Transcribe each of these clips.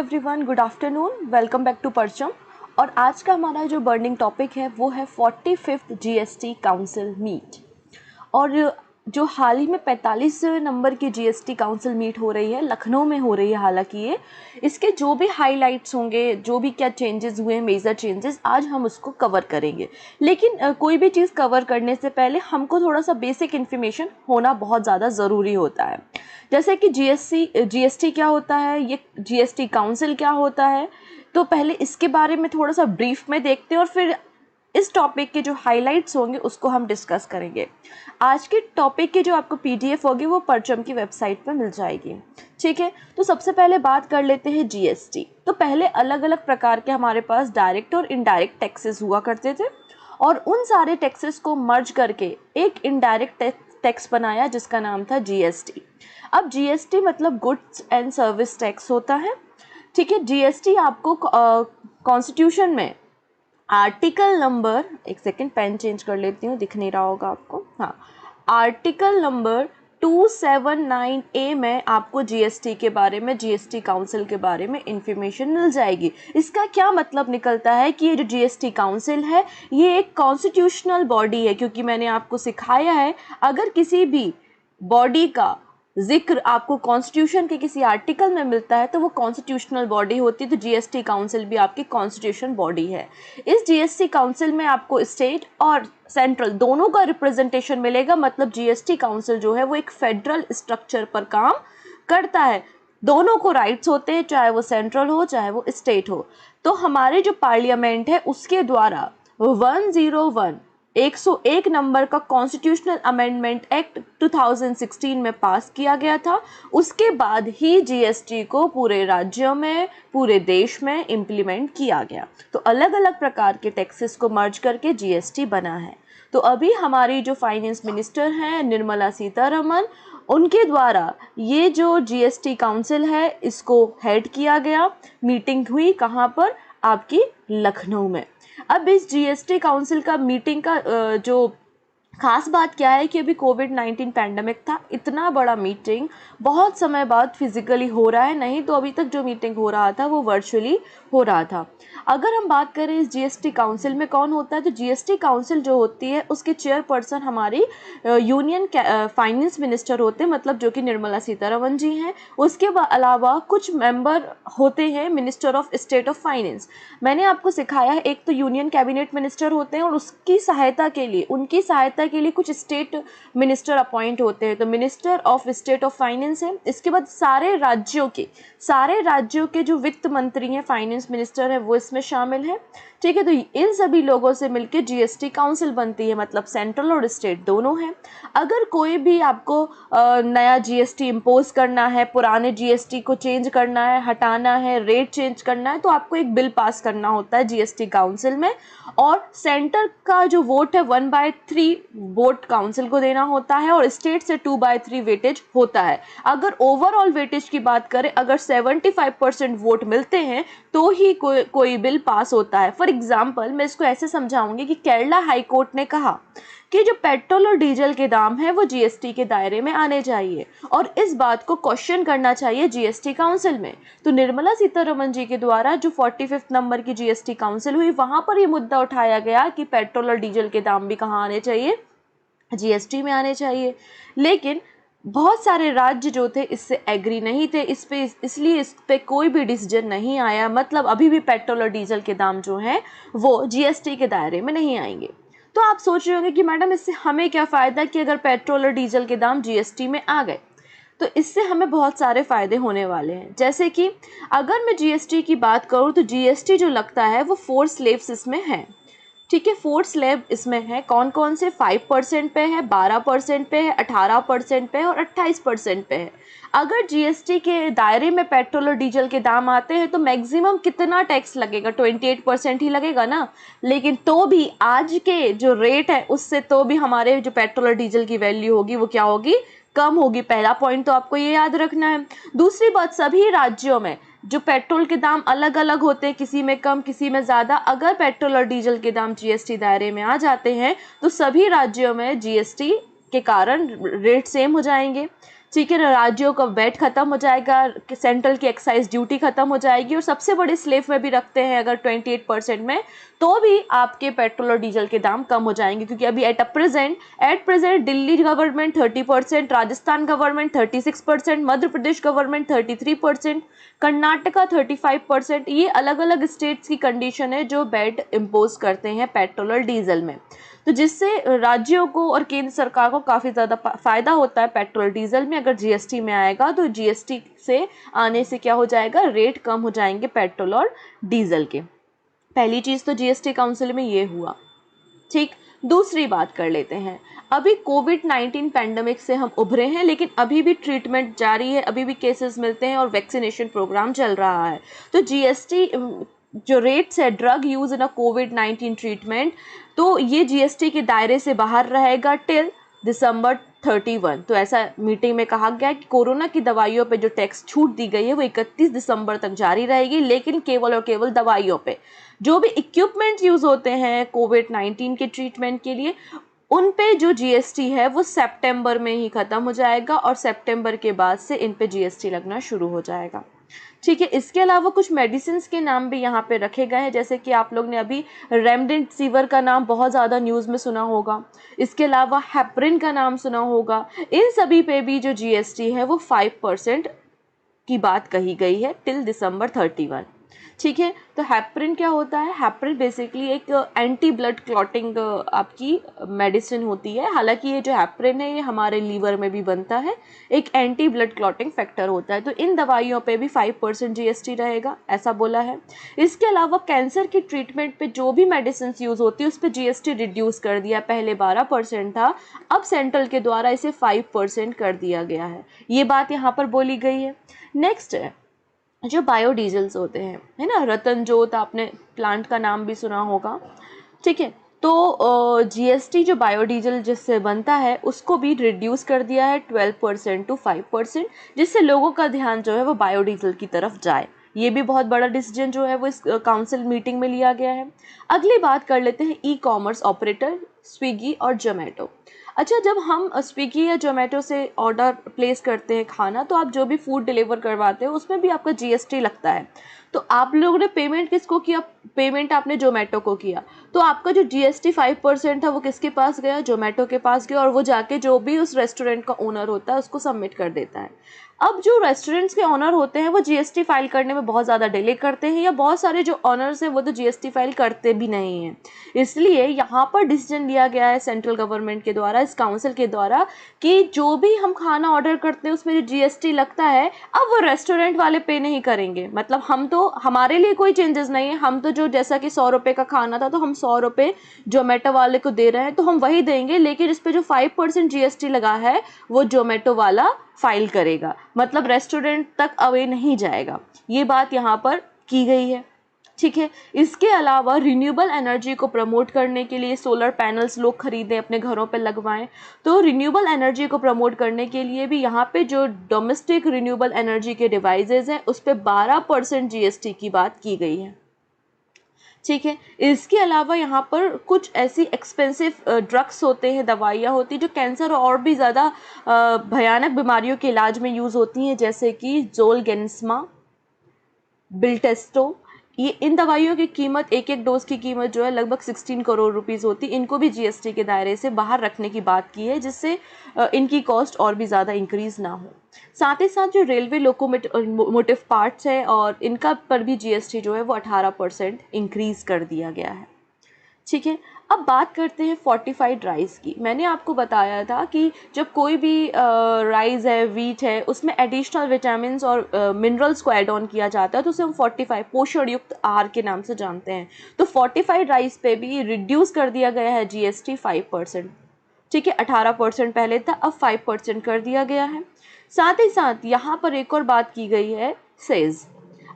Everyone, good afternoon, welcome back to Parcham. और आज का हमारा जो बर्निंग टॉपिक है वो है 45th जीएसटी काउंसिल मीट। और जो हाल ही में 45 नंबर की जीएसटी काउंसिल मीट हो रही है, लखनऊ में हो रही है। हालांकि ये इसके जो भी हाइलाइट्स होंगे, जो भी क्या चेंजेस हुए, मेजर चेंजेस, आज हम उसको कवर करेंगे। लेकिन कोई भी चीज़ कवर करने से पहले हमको थोड़ा सा बेसिक इन्फॉर्मेशन होना बहुत ज़्यादा ज़रूरी होता है। जैसे कि जीएसटी क्या होता है, ये जीएसटी काउंसिल क्या होता है, तो पहले इसके बारे में थोड़ा सा ब्रीफ में देखते हैं और फिर इस टॉपिक के जो हाइलाइट्स होंगे उसको हम डिस्कस करेंगे। आज के टॉपिक की जो आपको पीडीएफ होगी वो परचम की वेबसाइट पर मिल जाएगी। ठीक है, तो सबसे पहले बात कर लेते हैं जीएसटी। तो पहले अलग अलग प्रकार के हमारे पास डायरेक्ट और इनडायरेक्ट टैक्सेस हुआ करते थे और उन सारे टैक्सेस को मर्ज करके एक इनडायरेक्ट टैक्स बनाया जिसका नाम था जीएसटी। अब जीएसटी मतलब गुड्स एंड सर्विस टैक्स होता है। ठीक है, जीएसटी आपको कॉन्स्टिट्यूशन में आर्टिकल नंबर, एक सेकेंड पेन चेंज कर लेती हूँ, दिख नहीं रहा होगा आपको, हाँ, आर्टिकल नंबर 279A में आपको जीएसटी के बारे में, जीएसटी काउंसिल के बारे में इंफॉर्मेशन मिल जाएगी। इसका क्या मतलब निकलता है कि ये जो जीएसटी काउंसिल है ये एक कॉन्स्टिट्यूशनल बॉडी है, क्योंकि मैंने आपको सिखाया है अगर किसी भी बॉडी का जिक्र आपको कॉन्स्टिट्यूशन के किसी आर्टिकल में मिलता है तो वो कॉन्स्टिट्यूशनल बॉडी होती है। तो जीएसटी काउंसिल भी आपकी कॉन्स्टिट्यूशन बॉडी है। इस जीएसटी काउंसिल में आपको स्टेट और सेंट्रल दोनों का रिप्रेजेंटेशन मिलेगा। मतलब जीएसटी काउंसिल जो है वो एक फेडरल स्ट्रक्चर पर काम करता है। दोनों को राइट्स होते हैं, चाहे वो सेंट्रल हो चाहे वो स्टेट हो। तो हमारे जो पार्लियामेंट है उसके द्वारा 101 नंबर का कॉन्स्टिट्यूशनल अमेंडमेंट एक्ट 2016 में पास किया गया था। उसके बाद ही जीएसटी को पूरे राज्यों में, पूरे देश में इम्प्लीमेंट किया गया। तो अलग अलग प्रकार के टैक्सेस को मर्ज करके जीएसटी बना है। तो अभी हमारी जो फाइनेंस मिनिस्टर हैं निर्मला सीतारमण, उनके द्वारा ये जो जीएसटी काउंसिल है इसको हेड किया गया। मीटिंग हुई कहाँ पर, आपकी लखनऊ में। अब इस जीएसटी काउंसिल का मीटिंग का जो खास बात क्या है कि अभी कोविड-19 पैंडमिक था, इतना बड़ा मीटिंग बहुत समय बाद फिजिकली हो रहा है, नहीं तो अभी तक जो मीटिंग हो रहा था वो वर्चुअली हो रहा था। अगर हम बात करें इस जीएसटी काउंसिल में कौन होता है, तो जीएसटी काउंसिल जो होती है उसके चेयरपर्सन हमारी यूनियन फाइनेंस मिनिस्टर होते हैं, मतलब जो कि निर्मला सीतारमण जी हैं। उसके अलावा कुछ मेंबर होते हैं minister of state of finance. मैंने आपको सिखाया है, एक तो यूनियन कैबिनेट मिनिस्टर होते हैं और उनकी सहायता के लिए कुछ स्टेट मिनिस्टर अपॉइंट होते हैं। तो minister of state of finance है। इसके बाद सारे राज्यों के जो वित्त मंत्री हैं, फाइनेंस मिनिस्टर है, वो इसमें शामिल है। ठीक है, तो इन सभी लोगों से मिलकर जीएसटी काउंसिल बनती है, मतलब सेंट्रल और स्टेट दोनों हैं। अगर कोई भी आपको नया जीएसटी इम्पोज करना है, पुराने जीएसटी को चेंज करना है, हटाना है, रेट चेंज करना है, तो आपको एक बिल पास करना होता है जीएसटी काउंसिल में। और सेंटर का जो वोट है 1/3 वोट काउंसिल को देना होता है और स्टेट से 2/3 वेटेज होता है। अगर ओवरऑल वेटेज की बात करें, अगर 75% वोट मिलते हैं तो ही कोई बिल पास होता है। फॉर एग्जाम्पल मैं इसको ऐसे समझाऊंगी कि केरला हाई कोर्ट ने कहा कि जो पेट्रोल और डीजल के दाम है वो जीएसटी के दायरे में आने चाहिए और इस बात को क्वेश्चन करना चाहिए जीएसटी काउंसिल में। तो निर्मला सीतारमण जी के द्वारा जो 45th नंबर की जीएसटी काउंसिल हुई, वहां पर ये मुद्दा उठाया गया कि पेट्रोल और डीजल के दाम भी कहाँ आने चाहिए, जीएसटी में आने चाहिए। लेकिन बहुत सारे राज्य जो थे इससे एग्री नहीं थे, इसलिए इस पे कोई भी डिसीजन नहीं आया। मतलब अभी भी पेट्रोल और डीजल के दाम जो हैं वो जीएसटी के दायरे में नहीं आएंगे। तो आप सोच रहे होंगे कि मैडम इससे हमें क्या फ़ायदा कि अगर पेट्रोल और डीजल के दाम जीएसटी में आ गए। तो इससे हमें बहुत सारे फ़ायदे होने वाले हैं। जैसे कि अगर मैं जीएसटी की बात करूँ तो जीएसटी जो लगता है वो 4 स्लैब्स इसमें है। ठीक है, 4 स्लैब इसमें है। कौन कौन से? 5% पे है, 12% पे है, 18% पे है और 28% पे है। अगर जीएसटी के दायरे में पेट्रोल और डीजल के दाम आते हैं तो मैक्सिमम कितना टैक्स लगेगा? 28% ही लगेगा ना। लेकिन तो भी आज के जो रेट है उससे तो भी हमारे जो पेट्रोल और डीजल की वैल्यू होगी वो क्या होगी? कम होगी। पहला पॉइंट तो आपको ये याद रखना है। दूसरी बात, सभी राज्यों में जो पेट्रोल के दाम अलग अलग होते हैं, किसी में कम किसी में ज़्यादा। अगर पेट्रोल और डीजल के दाम जीएसटी दायरे में आ जाते हैं तो सभी राज्यों में जीएसटी के कारण रेट सेम हो जाएंगे। ठीक है ना, राज्यों का वैट खत्म हो जाएगा, सेंट्रल की एक्साइज ड्यूटी खत्म हो जाएगी, और सबसे बड़े स्लेव में भी रखते हैं अगर 28% में, तो भी आपके पेट्रोल और डीजल के दाम कम हो जाएंगे, क्योंकि अभी at present Delhi government 30%, Rajasthan government 36%, Madhya Pradesh government 33%, Karnataka 35%, ये अलग अलग स्टेट्स की कंडीशन है जो वैट इम्पोज करते हैं पेट्रोल और डीजल में। तो जिससे राज्यों को और केंद्र सरकार को काफ़ी ज़्यादा फायदा होता है पेट्रोल डीजल में। अगर जीएसटी में आएगा तो जीएसटी से आने से क्या हो जाएगा, रेट कम हो जाएंगे पेट्रोल और डीजल के। पहली चीज़ तो जीएसटी काउंसिल में ये हुआ। ठीक, दूसरी बात कर लेते हैं। अभी कोविड-19 पैंडेमिक से हम उभरे हैं, लेकिन अभी भी ट्रीटमेंट जारी है, अभी भी केसेस मिलते हैं और वैक्सीनेशन प्रोग्राम चल रहा है। तो जीएसटी जो रेट्स है drug use in a covid treatment, तो ये जीएसटी के दायरे से बाहर रहेगा टिल दिसंबर 31। तो ऐसा मीटिंग में कहा गया कि कोरोना की दवाइयों पे जो टैक्स छूट दी गई है वो 31 दिसंबर तक जारी रहेगी, लेकिन केवल और केवल दवाइयों पे। जो भी इक्विपमेंट यूज होते हैं कोविड-19 के ट्रीटमेंट के लिए, उन पे जो जीएसटी है वो सितंबर में ही खत्म हो जाएगा, और सितंबर के बाद से इन पे जीएसटी लगना शुरू हो जाएगा। ठीक है, इसके अलावा कुछ मेडिसिन के नाम भी यहाँ पे रखे गए हैं, जैसे कि आप लोग ने अभी रेमडेसिविर का नाम बहुत ज़्यादा न्यूज़ में सुना होगा, इसके अलावा हेपरिन का नाम सुना होगा। इन सभी पे भी जो जीएसटी है वो 5% की बात कही गई है टिल दिसंबर 31। ठीक है, तो हेपरिन क्या होता है? हेपरिन बेसिकली एक एंटी ब्लड क्लॉटिंग आपकी मेडिसिन होती है। हालांकि ये जो हेपरिन है ये हमारे लीवर में भी बनता है, एक एंटी ब्लड क्लॉटिंग फैक्टर होता है। तो इन दवाइयों पे भी 5% जीएसटी रहेगा, ऐसा बोला है। इसके अलावा कैंसर की ट्रीटमेंट पे जो भी मेडिसिन यूज होती है उस पर जीएसटी रिड्यूस कर दिया। पहले 12% था, अब सेंट्रल के द्वारा इसे 5% कर दिया गया है। ये बात यहाँ पर बोली गई है। नेक्स्ट है जो बायोडीजल्स होते हैं, है ना, रतन जोत, आपने प्लांट का नाम भी सुना होगा। ठीक है, तो जीएसटी जो बायोडीजल जिससे बनता है उसको भी रिड्यूस कर दिया है 12% टू 5%, जिससे लोगों का ध्यान जो है वो बायोडीजल की तरफ जाए। ये भी बहुत बड़ा डिसीजन जो है वो इस काउंसिल मीटिंग में लिया गया है। अगली बात कर लेते हैं ई कॉमर्स ऑपरेटर स्विगी और जोमेटो। अच्छा, जब हम स्विगी या जोमेटो से ऑर्डर प्लेस करते हैं खाना, तो आप जो भी फूड डिलीवर करवाते हो उसमें भी आपका जीएसटी लगता है। तो आप लोगों ने पेमेंट किसको किया? पेमेंट आपने जोमेटो को किया, तो आपका जो जीएसटी 5% था वो किसके पास गया? जोमेटो के पास गया, और वो जाके जो भी उस रेस्टोरेंट का ओनर होता है उसको सबमिट कर देता है। अब जो रेस्टोरेंट्स के ओनर होते हैं वो जीएसटी फाइल करने में बहुत ज़्यादा डिले करते हैं, या बहुत सारे जो ओनर्स हैं वो तो जीएसटी फाइल करते भी नहीं हैं। इसलिए यहाँ पर डिसीजन लिया गया है सेंट्रल गवर्नमेंट के द्वारा, इस काउंसिल के द्वारा, कि जो भी हम खाना ऑर्डर करते हैं उसमें जो जीएसटी लगता है अब वो रेस्टोरेंट वाले पे नहीं करेंगे। मतलब हम तो, हमारे लिए कोई चेंजेस नहीं है, हम तो जो जैसा कि 100 रुपये का खाना था तो हम 100 रुपये जोमेटो वाले को दे रहे हैं तो हम वही देंगे, लेकिन इस पर जो 5% जीएसटी लगा है वो जोमेटो वाला फाइल करेगा, मतलब रेस्टोरेंट तक अवे नहीं जाएगा। ये बात यहाँ पर की गई है। ठीक है, इसके अलावा रिन्यूएबल एनर्जी को प्रमोट करने के लिए सोलर पैनल्स लोग खरीदें, अपने घरों पे लगवाएं। तो रिन्यूएबल एनर्जी को प्रमोट करने के लिए भी यहाँ पे जो डोमेस्टिक रिन्यूएबल एनर्जी के डिवाइसेस हैं उस पर 12% जीएसटी की बात की गई है। ठीक है, इसके अलावा यहाँ पर कुछ ऐसी एक्सपेंसिव ड्रग्स होते हैं, दवाइयाँ होती हैं जो कैंसर और भी ज़्यादा भयानक बीमारियों के इलाज में यूज़ होती हैं, जैसे कि जोलगेंस्मा, बिल्टेस्टो। ये इन दवाइयों की कीमत, एक एक डोज की कीमत जो है लगभग 16 करोड़ रुपीस होती है। इनको भी जीएसटी के दायरे से बाहर रखने की बात की है, जिससे इनकी कॉस्ट और भी ज़्यादा इंक्रीज ना हो। साथ ही साथ जो रेलवे लोकोमोटिव पार्ट्स है और इनका पर भी जीएसटी जो है वो 18% इंक्रीज कर दिया गया है। ठीक है, अब बात करते हैं फोर्टिफाइड राइस की। मैंने आपको बताया था कि जब कोई भी राइस है, वीट है, उसमें एडिशनल विटामिन और मिनरल्स को ऐड ऑन किया जाता है तो उसे हम फोर्टिफाइड, पोषण युक्त आहार के नाम से जानते हैं। तो फोर्टिफाइड राइस पे भी रिड्यूस कर दिया गया है जीएसटी 5%। ठीक है, 18% पहले था, अब 5% कर दिया गया है। साथ ही साथ यहाँ पर एक और बात की गई है, सेज।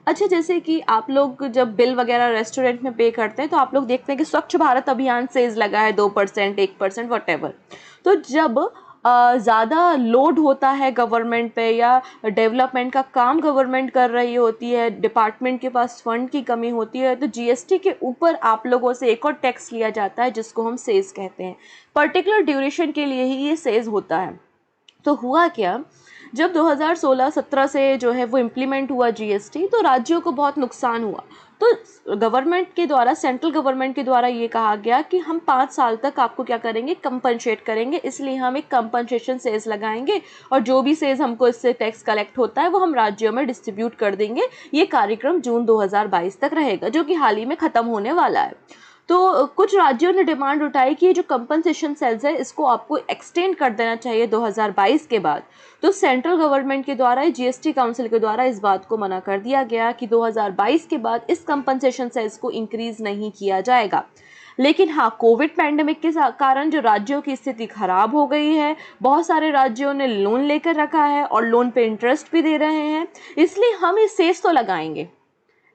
अच्छा, जैसे कि आप लोग जब बिल वगैरह रेस्टोरेंट में पे करते हैं तो आप लोग देखते हैं कि स्वच्छ भारत अभियान सेज लगा है 2%, 1%, वॉटेवर। तो जब ज़्यादा लोड होता है गवर्नमेंट पे या डेवलपमेंट का काम गवर्नमेंट कर रही होती है, डिपार्टमेंट के पास फंड की कमी होती है, तो जीएसटी के ऊपर आप लोगों से एक और टैक्स लिया जाता है जिसको हम सेज कहते हैं। पर्टिकुलर ड्यूरेशन के लिए ही ये सेज होता है। तो हुआ क्या, जब 2016-17 से जो है वो इम्प्लीमेंट हुआ जीएसटी, तो राज्यों को बहुत नुकसान हुआ। तो गवर्नमेंट के द्वारा, सेंट्रल गवर्नमेंट के द्वारा ये कहा गया कि हम 5 साल तक आपको क्या करेंगे, कंपनसेट करेंगे, इसलिए हम एक कंपनसेशन सेस लगाएंगे और जो भी सेस हमको इससे टैक्स कलेक्ट होता है वो हम राज्यों में डिस्ट्रीब्यूट कर देंगे। ये कार्यक्रम जून 2022 तक रहेगा, जो कि हाल ही में ख़त्म होने वाला है। तो कुछ राज्यों ने डिमांड उठाई कि ये जो कंपनसेशन सेल्स है इसको आपको एक्सटेंड कर देना चाहिए 2022 के बाद। तो सेंट्रल गवर्नमेंट के द्वारा, जीएसटी काउंसिल के द्वारा इस बात को मना कर दिया गया कि 2022 के बाद इस कंपनसेशन सेल्स को इंक्रीज नहीं किया जाएगा। लेकिन हाँ, कोविड पैंडेमिक के कारण जो राज्यों की स्थिति खराब हो गई है, बहुत सारे राज्यों ने लोन लेकर रखा है और लोन पे इंटरेस्ट भी दे रहे हैं, इसलिए हम इस सेस तो लगाएंगे,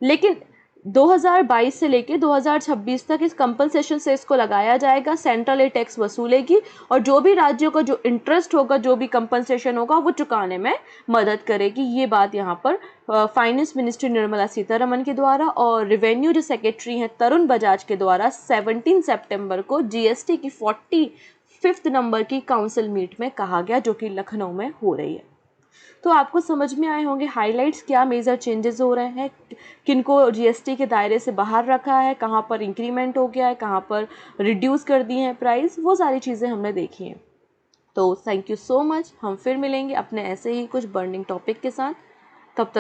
लेकिन 2022 से लेके 2026 तक इस कंपनसेशन सेस को लगाया जाएगा। सेंट्रल टैक्स वसूलेगी और जो भी राज्यों का जो इंटरेस्ट होगा, जो भी कंपनसेशन होगा, वो चुकाने में मदद करेगी। ये बात यहाँ पर फाइनेंस मिनिस्ट्री निर्मला सीतारमण के द्वारा और रेवेन्यू जो सेक्रेटरी हैं तरुण बजाज के द्वारा 17 सितंबर को जीएसटी की 45th नंबर की काउंसिल मीट में कहा गया, जो कि लखनऊ में हो रही है। तो आपको समझ में आए होंगे हाइलाइट्स, क्या मेजर चेंजेस हो रहे हैं, किनको जीएसटी के दायरे से बाहर रखा है, कहाँ पर इंक्रीमेंट हो गया है, कहाँ पर रिड्यूस कर दिए हैं प्राइस, वो सारी चीज़ें हमने देखी हैं। तो थैंक यू सो मच। हम फिर मिलेंगे अपने ऐसे ही कुछ बर्निंग टॉपिक के साथ।